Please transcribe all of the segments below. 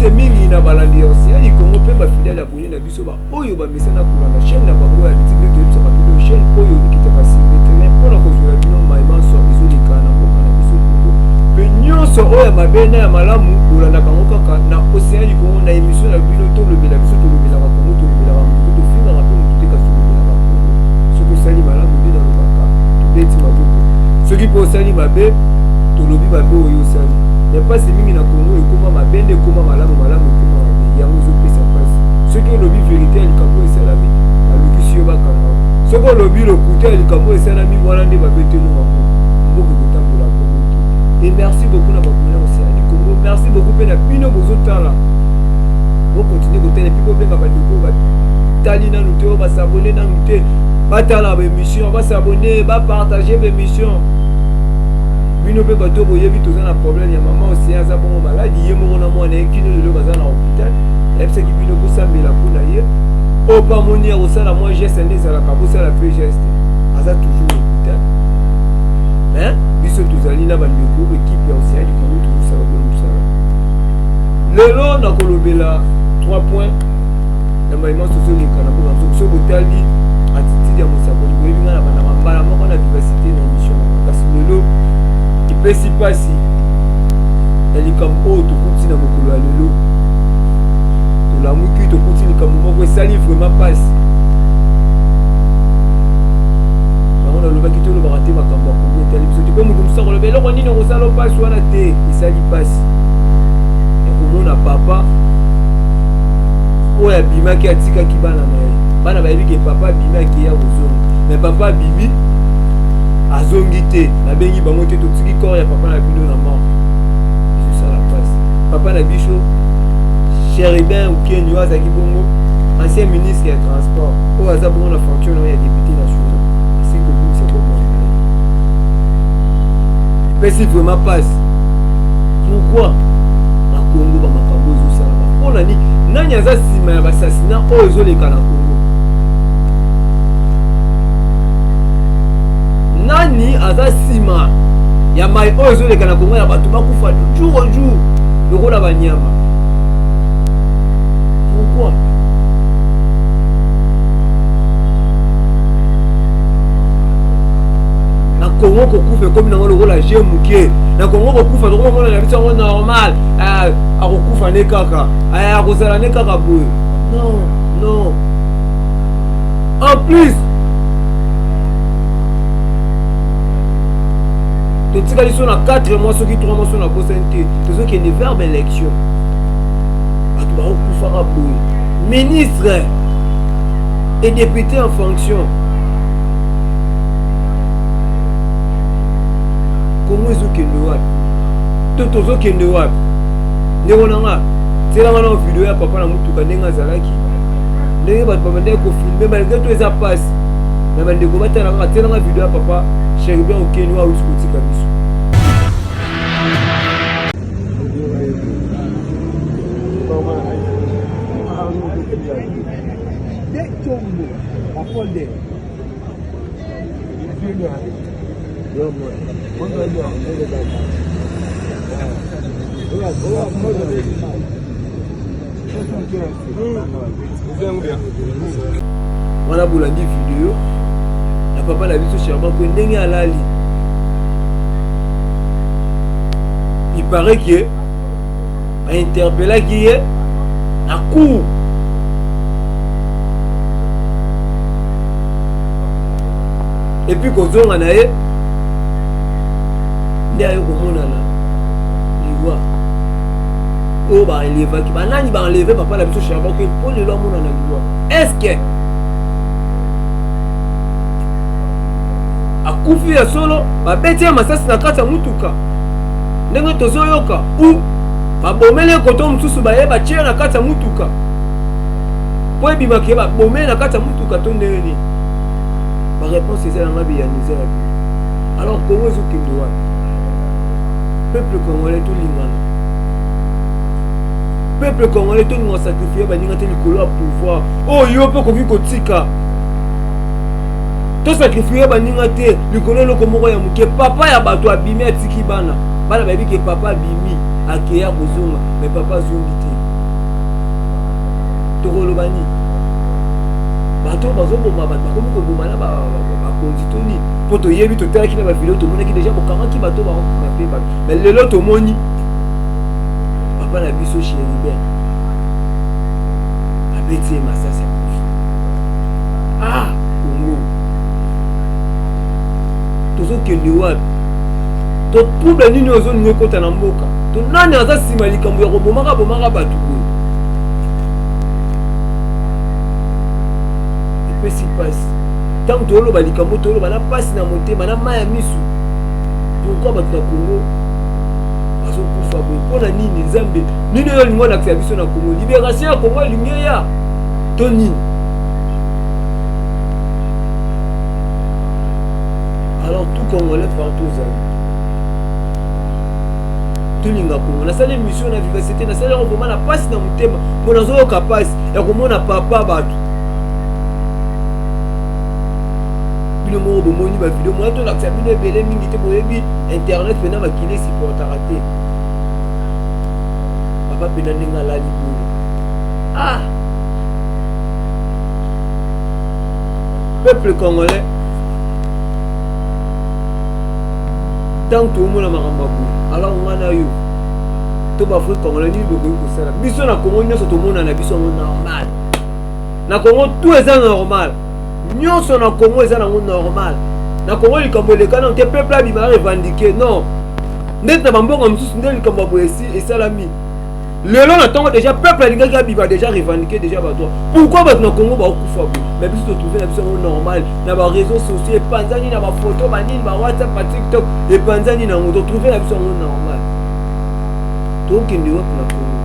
c'est mingi na balandi océan il Congo pe ba fidèle abonné na biso ba oyo ba message na kulanga chaîne na bango ya litime de biso ba video chaîne oyo nikita ba singletere pona ko zola bino maïma so biso likana ko kana biso Congo pe nyonso oyo mabena ya malamu olanda kango kaka na océan il Congo na émission na bino to lobela biso to lobela ba Congo to lobela ba mutu to finga rapo mutu ka so lobela ba Congo ce que sali malamu de dans le baka to beti maboko ce qui peut sali mabe to lobi ba be oyo sali mais pas c'est mingi na Congo et comment ma bende comment malamu malamu comment ma ya muzo pesa passe ce que lobby vérité el kabo et salami la lukisio ba kanga ce que lobby le couteau el kabo et salami voilà ndé ba betelo mako mboko kotambola Congo et merci beaucoup na bakuna aussi ali Congo merci beaucoup pe na bino bozo tala bo continuer ko tele pipo benga ba diko ba tali na nuté ba s'abonner na nuté ba tala ba émission ba s'abonner ba partager ba émission bino pe bato boyebi toza na problème ya maman aussi aza bongo malade ye moko na mwana ekino lelo baza na hôpital ebisaki bino kosambela mpona ye o pa moni ya kosala mwa geste nde ezalaka kosala pe geste aza toujours hôpital mais biso tozali na bandeko équipe ya océan du Congo tozosala bien mosala lelo nakolobela 3 points na maïma sosioleka na mboka nzoki so botali attitude ya mosakoli boyebi nga na banda mambala moko na vivacité na émission kasi lelo pesi pasi na likambo oyo tokuti na mokolo ya lelo tolamuki tokuti likambo moko esali vraiment pasi bango nalobaki tolobaka te makambo ya Kongo etali biso te mpo moto mosusu akoloba eloko nini okosala pasi wana te esali pasi ya komona papa oyo abimaki atikaki bana na ye bana bayebi ke papa abimaki ya kozonga mais papa abibi azongi te nabengi bango te totiki corps ya papa na bino na mort c'est ça la passe papa na biso Chéribin ou Kenyo azaki bongo ancien ministre ya transport oyo aza bongo na fonction ya député national ainsi que vous c'est bon mais si vraiment passe pourquoi na Congo ba makambo ezosala mpona ni nani aza nsima ya bassassinat oyo ezoleka na Congo nani aza sima ya mai oyo ezoleka na Congo ya bato bakufa jour au jour lokola banyama pourquoi na Congo kokufa ekomi nango lokola je muke na Congo kokufa tokomona na biso yango normal akokufa ne kaka akozala ne kaka boye non non en plus totikali so na 4 mois soki 3 mois so na bosante tozokende vers élection bato bakokufaka boye ministre et député en fonction Congo ezokende wapi to tozokende wapi ndenge nanga telanga na video ya papa na mutuka ndenge azalaki ndenge bato babandeki kofilme malgré to eza pasi me bandeko batalanga telanga video ya papa Chéribin ou Kenyo auti kotika biso wana bolandi video na papa na biso Chéribin ko ndenge alali il paraît que a interpellé qui est à court et puis kozonga na ye nde ayo komonana liwa oyo baelevaki banani baenleve papa na biso Chéribin ko mpo lelo amonana liwa est-ce que akufi ya solo babeti ya masasi na kati ya mutuka ndenge tozoyoka ou babomele koto mosusu bayeba tie na kati ya mutuka po ebimaki ye babomele na kati ya mutuka to ndenge nini baréponse eza yanga beyanize ya bino alors Congo ezokende wapi peuple congolais tolingana peuple congolais tolinga sacrifie baninga te likolo ya pouvoir oyo mpe okoki kotika tosakrifie baninga te likolo eloko moko ya moke papa ya bato abimi atiki bana bayebi ke papa abimi akeya kozonga mais papa azongi te tokolobani bato bazoboma bato bakomi koboma na bakonzi toni mpo toyebi totalaki na bavideo tomonaki deja bokangaki bato bakokanga mpe bato mais lelo tomoni papa na biso Chéribert abeti ye masasi ya kofi Congo tozokende wapi totrouble nini ozoninga ekota na mboka to nani aza nsima likambo ya kobomaka bato boye epesi pasi ntango toloba likambo toloba na pasi na motema na mai ya misu pourkui bato na Congo bazokufa boye mpona nini nzambe nini oyo olingi olakisa ya biso na Congo libération ya Congo elingi eya to nini alors tout Congolais partout ozali tolinga Congo nasali émission na vivacité nasali yango vraimen na pasi na motema mpo nazoyoka pasi ya komona papa bato bino moko bomoni bavideo mwana tolakisa bino ebele mingi te boyebi internet mpena makili esupportaka te papa mpena ndenge alali boye peuple congolais tant toomona makambo ya boye alors ngana yo to baafrike congolais nini bokoki kosala biso na Congo nyonso tomona na biso yango normal na Congo tout eza normal nyonso na Congo eza nango normal na Congo likambo elekana te peuple abima revendiquer non ndeti na bambongo mosusu nde likambo ya boye esalami lelo na ntongo déjà peuple alingaki abima déjà revendiquer déjà badroit pourquoi bato na Congo bakokufa boye mais biso totrouve na biso yango normal na baréseau sociaux epanzani na bafoto banini bawhatsapp batiktok epanzani nango totrouve na biso yango normal tokende wapi na Congo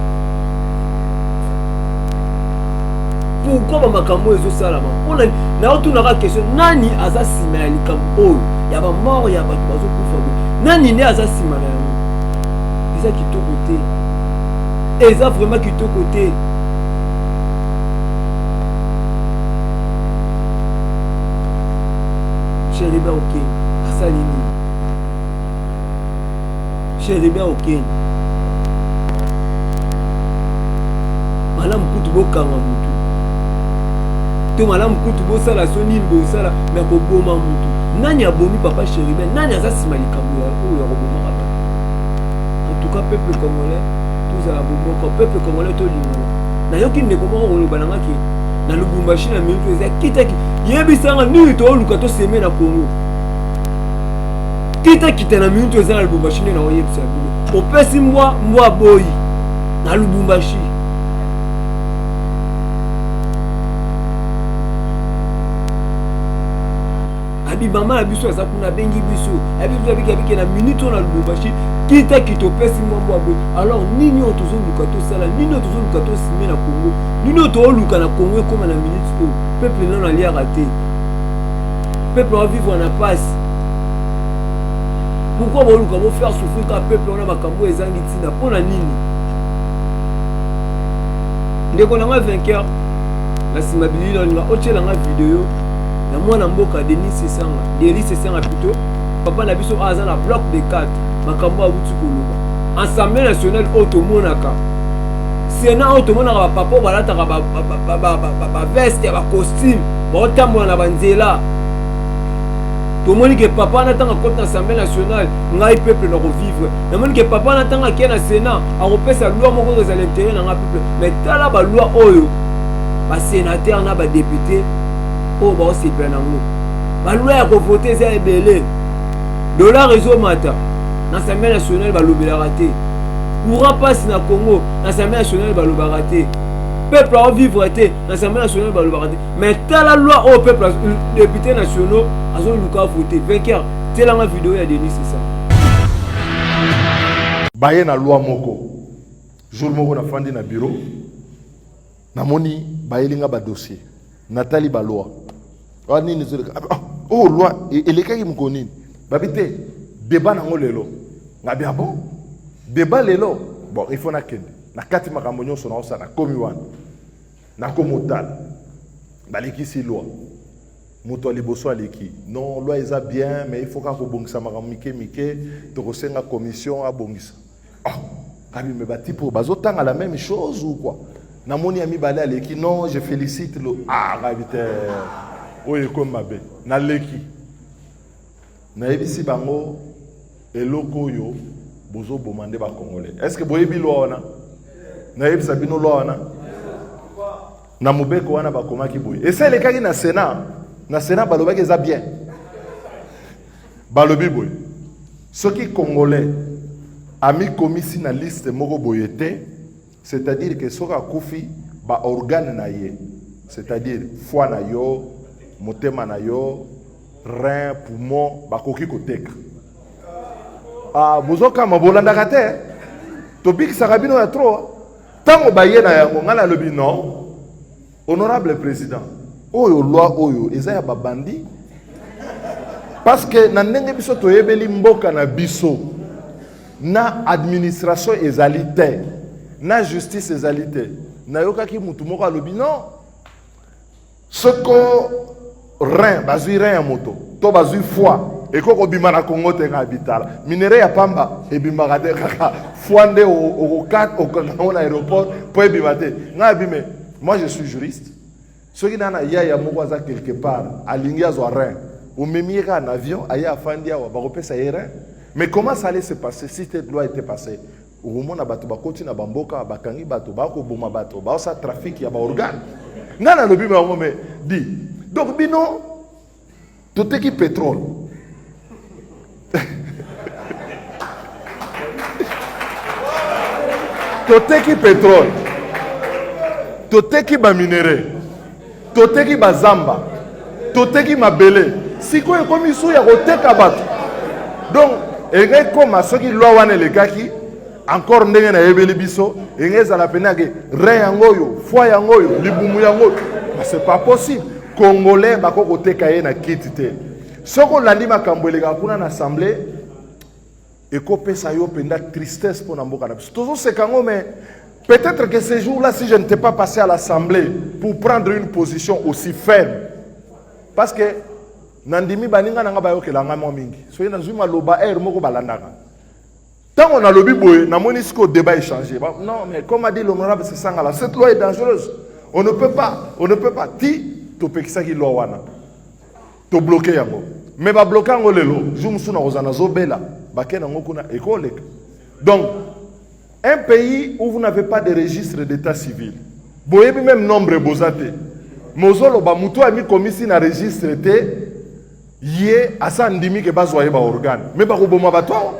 pourquoi bamakambo ezosalama mpona naotunaka question nani aza nsima ya likambo oyo ya bamort ya bato bazokufa boye nani nde aza nsima na yango eza kitoko te eza vraiment kitoko te Chéribert okeni asali nini Chéribert okeni malamu kutu bokanga mutu to malamu kutu bosala so nini bosala me koboma mutu nani abomi papa Chéribert nani aza nsima likambo oyo ya kobomaka bato en tout cas peuple congolais tozala bomoko peuple congolais tolingana nayoki ndeko moko koloba nangaki na Lubumbashi na minute eza kitaki yebisanga nini tooluka toseme na Congo kita na minute eza na Lubumbashi nde naoyebisa bino opesi mbwa boyi na Lubumbashi abibama na biso aza kuna bengi biso abiso abiki na minute na Lubumbashi kita kitopesi mbwa boyi alors nini oyo tozoluka tosala nini oyo tozoluka tosime na Congo nini oyo tooluka na Congo ekoma na minute oyo peuple nano aliaka te peuple avivre na pasi pourquoi boluka bofaire souffrir ka peuple wana makambo ezangi ntina mpona nini ndeko nanga vainqueur na nsima bilili olinga otyelanga video na mwana mboka Denis Sesanga plutôt papa na biso aza na bloc de 4 makambo abuti koloba Assemblée nationale oyo tomonaka Sénat oyo tomonaka bapapa oyo balataka baveste ya bacostume baotambola na banzela tomoni ke papa natanga koti na Assemblée nationale ngai peuple na kovivre namoni ke papa natanga akie na Sénat akopesa loi moko oyo ezala intérêt na nga peuple mais tala baloi oyo basénateur na badepute oyo baosepela nango baloi ya kovote eza ebele dollar ezomata na Assemblée nationale balobelaka te courant pasi na Congo na Assemblée nationale balobaka te peuple aovivre te na Assemblée nationale balobaka te mais tala loi oyo peuple député nationaux azoluka vote vainqueur telanga video ya Denis c'est ça baye na loi moko jour moko na fandi na bureau namoni bayelinga ba dossier natali ba loi wani ni zoleka oh loi elekaki mkonini babite débat nango lelo ngabi bon débat lelo bon il faut na kende na kati makambo nyonso na osa na komi wana na komotal baleki si loi moto liboso aleki non loi eza bien mais il faut ka ko bongisa makambo mike to kosenga commission a bongisa ah kabi me bati pour bazotanga la même chose ou quoi namoni ami balé aleki non je félicite le ravitaire oye comme mabe na leki na ebisi bango eloko yo bozo bomande ba congolais est-ce que boyebi loi wana na ebisa bino loi wana na mobeko wana ba komaki boye et ça elekaki na Sénat balobaki eza bien balobi boye soki congolais ami komisi na liste moko boyete c'est-à-dire que soka kufi ba organe na ye c'est-à-dire foie na yo motema na yo rein poumon bakoki koteka bozoka mabolandaka te tobikisaka bino ya trop ntango baye na yango ngai nalobi non honorable président oyo loi oyo eza ya babandi parce que na ndenge biso toyebeli mboka na biso na administration ezali te na justice ezali te nayokaki mutu moko alobi non soko rein bazwi rein ya moto to bazwi foie ekoko bima na Congo te nga bitala minere ya pamba ebimaka te kaka foie nde okokanga na aéroport po ebima te nga bime moi je suis juriste soki nana ya moko aza quelque part alingi azwa rein omemi ka en avion aya afandi awa bakopesa ye rein mais comment ça allait se passer si cette loi était passée omona bato bakoti na bamboka bakangi bato bakoboma bato baosa trafic ya baorgane nga nalobi bango me di donc bino toteki pétrole toteki pétrole toteki baminere toteki bazamba toteki mabele sikoyo ekomi su ya koteka bato donc ekoma soki loi wana elekaki encore ndenge na yebeli biso ezala pena ke rein yango oyo foie yango oyo libumu yango oyo c'est pas possible congolais bako koteka ye na kiti te soko olandi makambo eleka kuna na assemblée ekopesa yo penda tristesse pour mboka na biso tozoseka ngo mais peut-être que ce jour-là si je n'étais pas passé à l'assemblée pour prendre une position aussi ferme parce que nandimi baninga nanga bayokelanga mwa mingi soki nazwi maloba moko balandaka tant on a lobby boy na moni siko débat échangé non mais comme a dit l'honorable Sangala cette loi est dangereuse on ne peut pas ti to pekisa ki loi wana to bloquer yango mais ba bloquer yango lelo jumsu na ozana zobela bakena ngokuna école donc un pays où vous n'avez pas de registre d'état civil boyebi même nombre bozate mozolo ba muto ami komisi na registre te yé asa ndimi ke bazwa ye ba organe mais ba koboma batwa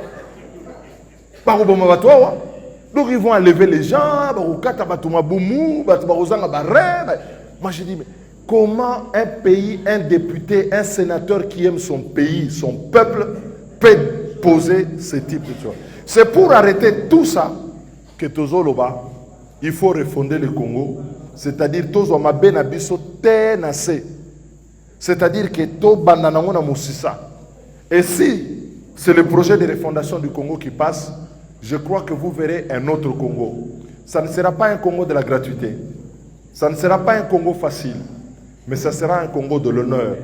donc ils vont enlever les gens moi je dis mais comment un pays, un député, un sénateur qui aime son pays, son peuple peut poser ce type de choses? C'est pour arrêter tout ça que Tozoloba, il faut refonder le Congo, c'est-à-dire Tozoma Benabiso Tenase, c'est-à-dire que To Bandanangona Moussissa. Et si c'est le projet de refondation du Congo qui passe, je crois que vous verrez un autre Congo. Ça ne sera pas un Congo de la gratuité. Ça ne sera pas un Congo facile. Mais ça sera un Congo de l'honneur,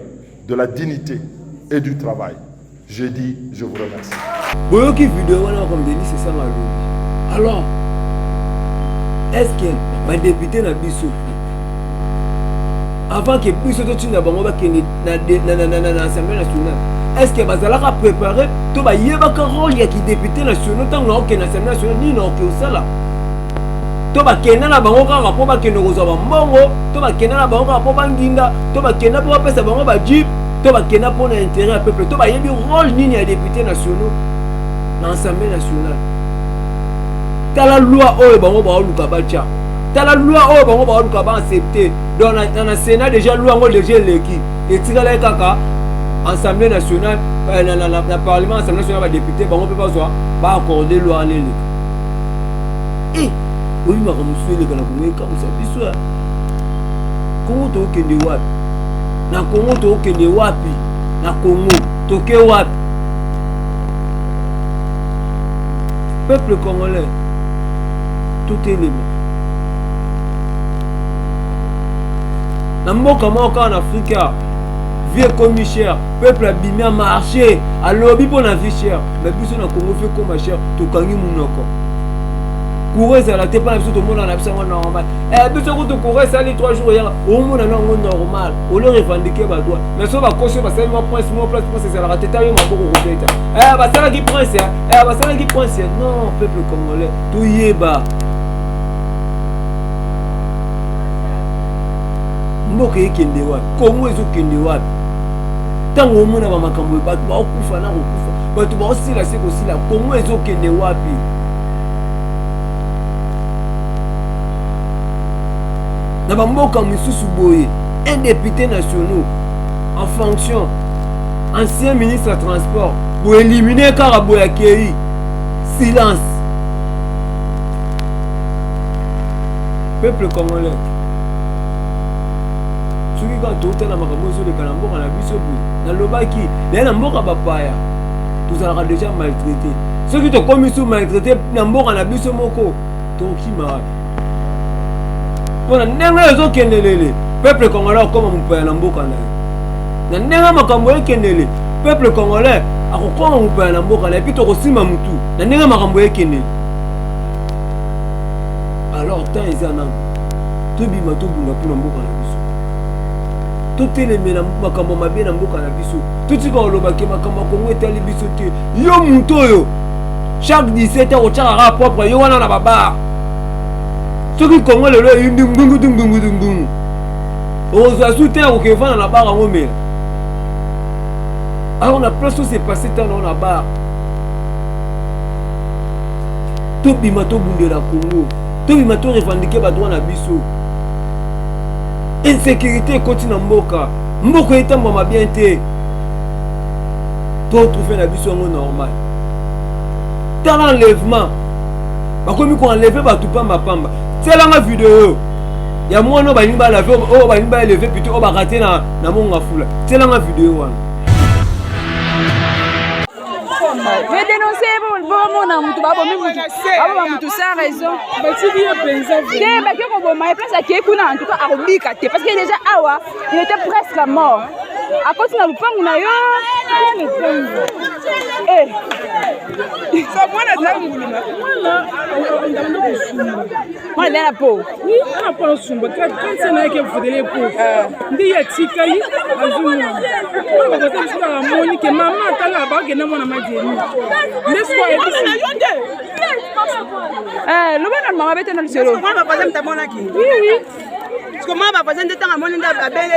de la dignité et du travail. Je dis, je vous remercie. Boyoki vidéo comme Denis, c'est ça ma lobby. Alors, est-ce que ma député n'a pas souffert avant que puisse tout na bango ba kene na l'Assemblée nationale? Est-ce que bazalaka préparer to ba yebaka rôle ya ki député national tant na ke na Assemblée nationale ni na ke osala to ba kena na bango kaka po ba kene ko zaba mbongo to ba kena na bango kaka po banginda to ba kena po pesa bango ba jeep to ba kena po na intérêt à peuple to ba yebi rôle ni ya député national na Assemblée nationale. Tala loi oyo bango ba luka ba tia la loi oh bango ba luka ba accepter dans le Sénat déjà loi ngo déjà leki et tikala kaka Assemblée nationale na parlement Assemblée nationale ba député bango peut pas soit ba accorder loi lele et oui ma monsieur le kana ko comme ça biso Congo to kende wapi na Congo to kende wapi na Congo to ke wapi peuple congolais tout est les na mboka moko en Afrique vie comme cher peuple a bimé marché à lobby pour la vie chère mais biso na Congo fait comme cher to kangi munoko courant ça la te pas biso to mona na biso normal biso ko to courant ça les 3 jours ya au monde na ngo normal au le revendiquer ba droit mais so ba cocher ba seulement prince mo place pour ça la tête yo maboko ko beta ba sala ki prince ba sala ki prince non peuple congolais to yeba mboka ekende wapi Kongo ezokende wapi ntango omona bamakambo bato baokufa na kokufa bato baosila se kosila Kongo ezokende wapi na bamboka misusu boye un député national en fonction ancien ministre ya transport boélimine kaka boye akei silence peuple congolais soki kaka toutana makambo ezoleka na mboka na biso boye nalobaki naye na mboka bapaya tozalaka déjà maltraité soki tokomi su maltraité na mboka na biso moko tokima mpona ndenge ezokendelele peuple congolais akokoma mopaya na mboka na ye na ndenge makambo ekendele peuple congolais akokoma mopaya na mboka na ye epi tokosima mutu na ndenge makambo ekendele alors temps eza nano tobima tobunda mpona mboka na biso totelemela makambo mabe na mboka na biso totika olobaki makambo akongo etali biso te yo mutu oyo chaque 17 heures otyakaka propre yo wana na babar soki kongo lelo eyindi ngbungutungbungutungbungu ozwa su te akokevana na bar yango mela alors na place ose passe tano na bar tobima tobundela kongo tobima torevendike badroit na biso insécurité ekoti na mboka mboka etambama bien te totrouve na biso yango normal tala enlèvement bakomi koenleve bato pambapamba tielanga video ya mwana balingi balave oyo balingi baeleve plutôt oyo bakate na monga fula tielanga video wana Je dénoncer mon mutu babomi mutu abo mutu sans raison batili ye penza te baki koboma place akei kuna en tout cas akobika te parce que déjà awa il était presque mort akoti na lupangu na yo mwana aza nguluma mwana eza na po ana po osumba kanse na yeke vodele po nde ye atikali azumwana bakota biso kaka moni ke mama atala bakokende mwana madieni nde soki lobana mama bete na lisolo Comment va passer de temps à mon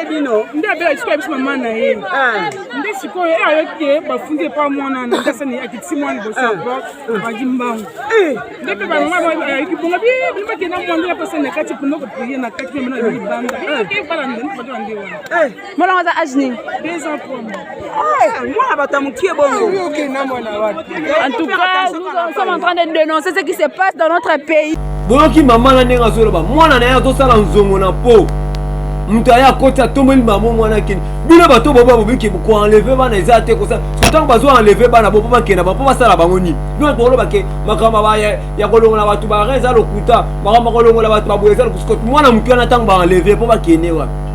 bino? Nde abela sikoyo biso mama na ye nde sikoyo ayoki bafundi epa mwana na ndasani akitisi mwana liboso ya porte bangi mbangu nde mpe bamama ayoki bongo bakenda mwandela mpasani na kati mpona koprie na kati mpe mena libanda ebala nde bato bande wana mwana waza age nini 2 ans pour moi Mwana bata mukie bongo. en tout cas nous sommes en train de dénoncer ce qui se passe dans notre pays boyoki mama na ndenge azoloba mwana na ye azosala nzongo na po mutu aye akoti atomboli mama mwana kini bino bato boba bobiki koenleve bana eza te kosala sotango bazoenleve bana bo mpo bakenda ba mpo basala bango nini bino toloba ke makambo ya kolongola bato bare eza lokuta makambo kolongola bato baboye eza lokuta mwana moke wana ntango baenleve mpo bakende wapi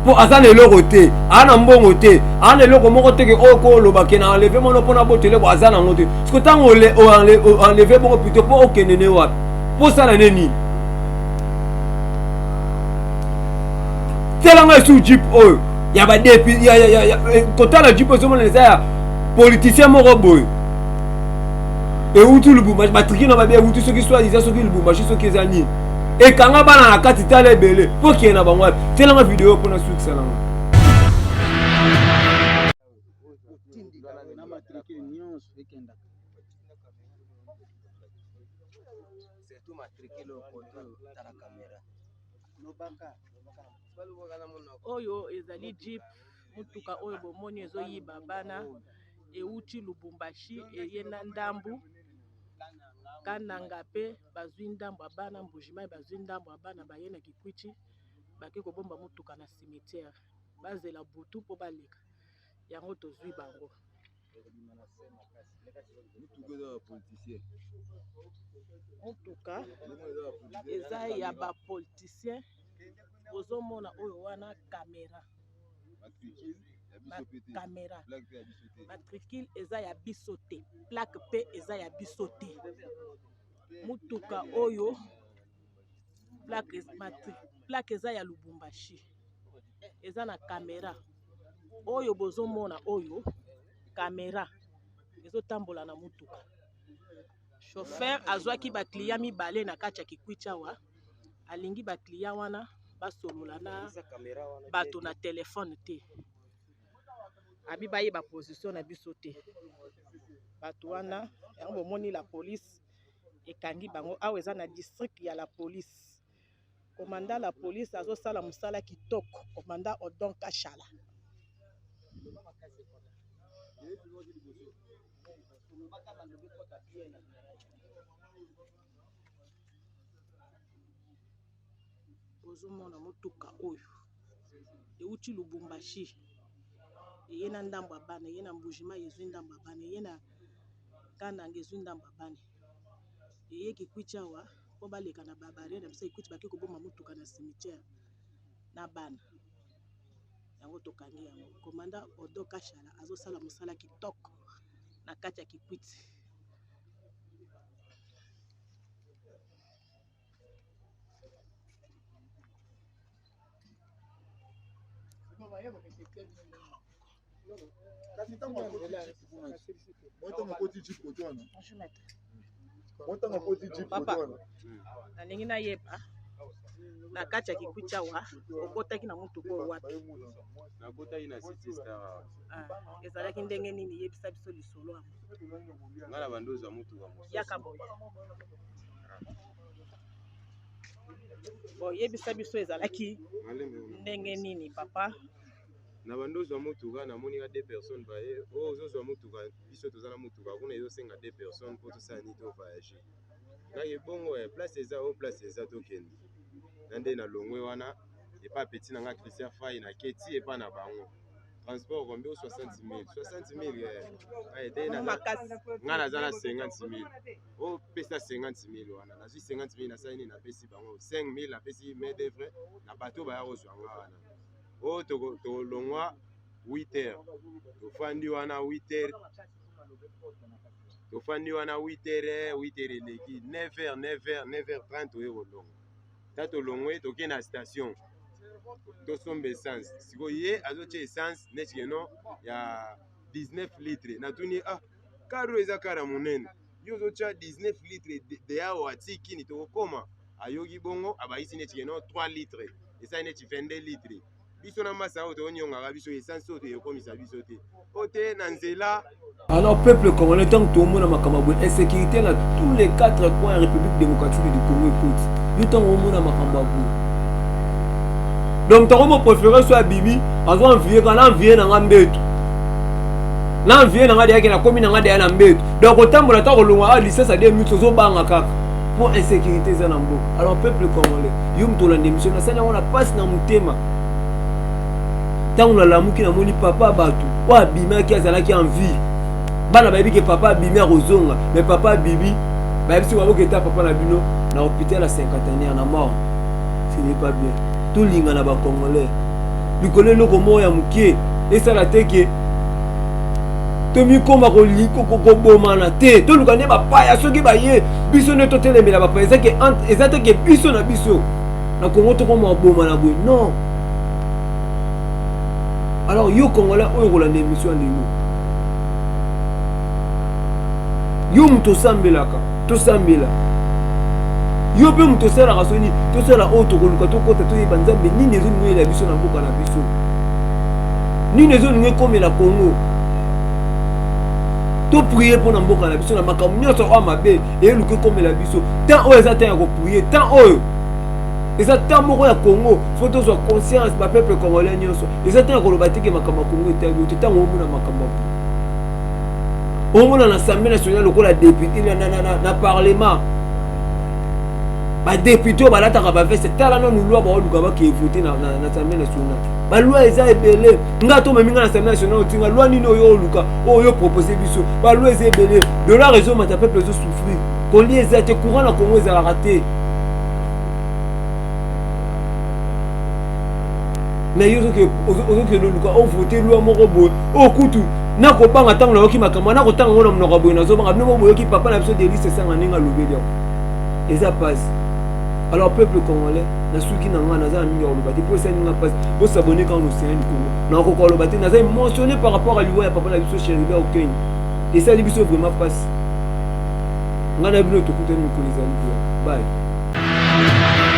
mpo aza na eloko te aa na mbongo te aa na eloko moko teke oyo koloba ke na enleve mono mpo na botele bo aza nango te siko ntango oenleve bongo plutôt mpo okende ne wapi mpo osala neni telanga esu jip oyo ya badepi kotala jip ezomona eza ya politicien moko boye euti lubumbashi batriki na babe euti soki swadiza soki lubumbashi soki eza nini ekanga bana na kati tala ebele mpo kende na bango wapi telanga video mpona sukisalanga oyo ezali jeep mutuka oyo bomoni ezoyiba bana euti lubumbashi eye na ndambu kananga mpe bazwi ndambo ya bana mbujimai bazwi ndambo ya bana baye na kikwiti bake kobomba mutuka na cimetière bazela butu mpo baleka yango tozwi bango mutuka eza ya bapoliticien ozomona oyo wana kamera kamera matricule eza ya biso te plaque pe eza ya biso te mutuka oyo plaque eza ya Lubumbashi eza na caméra oyo bozomona oyo caméra ezotambola na mutuka chauffeur azwaki ba client mibale na kati ya kikwiti awa alingi ba client wana basolola na bato na telefone te abi baye ba position na biso te bato wana yango bomoni la police ekangi bango awa eza na district ya la police commandant la police azosala mosala kitoko commandant Odon Kashala ozomona motuka oyo euti Lubumbashi eye na ndambo abana eye na mbujima ezwi ndambo abana eye na kananga ezwi ndambo abana eye kikwiti awa po baleka na babare na bisa kikwiti bake koboma motuka na cimetière na bana yango tokangi yango commandant Odo Kashala azosala mosala kitoko na kati ya kikwiti papa nalingi nayeba na kati ya kikwiti awa okotaki na motuka oyo wapi nakotaki na City Star ezalaki ndenge nini yebisa biso lisolo awa nga na bandozo ya motuka mosusu yaka boye bon yebisa biso ezalaki ndenge nini papa na bandozo ya motuka namoni ka 2 personnes baye oyo ozozwa motuka biso toza na motuka kuna ezosenga 2 personnes mpo tosala nini to voyage ngai bongo place eza oyo place eza tokende na nde na longwe wana epa peti na nga Christian Faye na keti epa na bango transport kombe 60,000 nga naza na 50,000 oyo pesa 50,000 wana nazwi 50,000 nasali nini napesi bango 5,000 napesi main d'œuvre na bato baya kozwa nga wana oyo tolongwa 8 heures tofandi wana 8 heures tofandi wana 8 heures eleki 9h30 oyo kolonga ta tolongwe tokende na station tosomba essence sikoyo ye azotia essence neti keno ya 19 litres natuni karo eza kara monene yo ozotia 19 litres de awa atikini tokokoma ayoki bongo abayisi neti keno 3 litres esali neti 22 litres biso na masa oyo tonyongaka biso essence oyo toyekomisa biso te ote na nzela. Alors peuple congolais tant que tout le monde a makambo insécurité dans tous les 4 coins de la République démocratique du Congo écoute yo tant au monde a makambo donc ton homme préféré soit Bibi azo envier quand envier na ngambetu na envier na ngade yake na komi na ngade ya na mbetu donc otambola ta kolonga lycée ça 2 minutes zo banga kaka pour insécurité za na mboka. Alors peuple congolais yo mtola ndémission na sanya wana passe na mutema tant la lamuki na moni papa batu wa bima ki azalaki en vie bana bayebi ke papa bimi a kozonga mais papa bibi bayebi si wabo keta papa na bino na hôpital à 50 na mort. Ce n'est pas bien tout linga na ba congolais likole loko moya mukie esala teke tomi koma ko liko ko bomana te to lukane ba paya soki baye biso ne totelemela ba paya ezate ke biso na biso na Congo to ko mo bomana boy non. Alors yo congolais oyo kolanda émission ndenge yo muto sambelaka to sambela yo pe muto sala rasoni to sala auto koluka to kota to yeba nzambe nini ezo nwela biso na mboka na biso nini ezo nwe komela Congo to prier pour na mboka na biso na makambo nyonso o mabe eluke komela biso tant oyo eza tant ya ko prier tant oyo eza tant moko ya Congo faut tozwa conscience ba peuple congolais nyonso eza tant ya koloba teke makambo Congo etabi te tant omona makambo on a l'Assemblée nationale lokola député na parlement ba député ba lataka ba veste tala na loi ba luka ba ke voter na Assemblée nationale ba loi eza ebele nga to meminga na Assemblée nationale otinga loi nini oyo luka oyo proposer biso ba loi eza ebele de la raison ma peuple zo souffrir ko li eza te courant na Congo eza raté mais yo que luka on voter loi moko boy o kutu na ko banga tango na yoki makambo na ko tango na mnoka boy na zo banga bino boy yoki papa na biso de liste sanga ninga lobeli et ça passe. Alors peuple congolais, na suki na nga naza mingi oloba te pour ça nga passe pour s'abonner quand l'océan du Congo. Na ko oloba te naza mentionné par rapport à l'Ivoire papa la biso Chéribe au Kenya. Et ça libiso vraiment passe. Nga na bino to kutani ko les amis. Bye.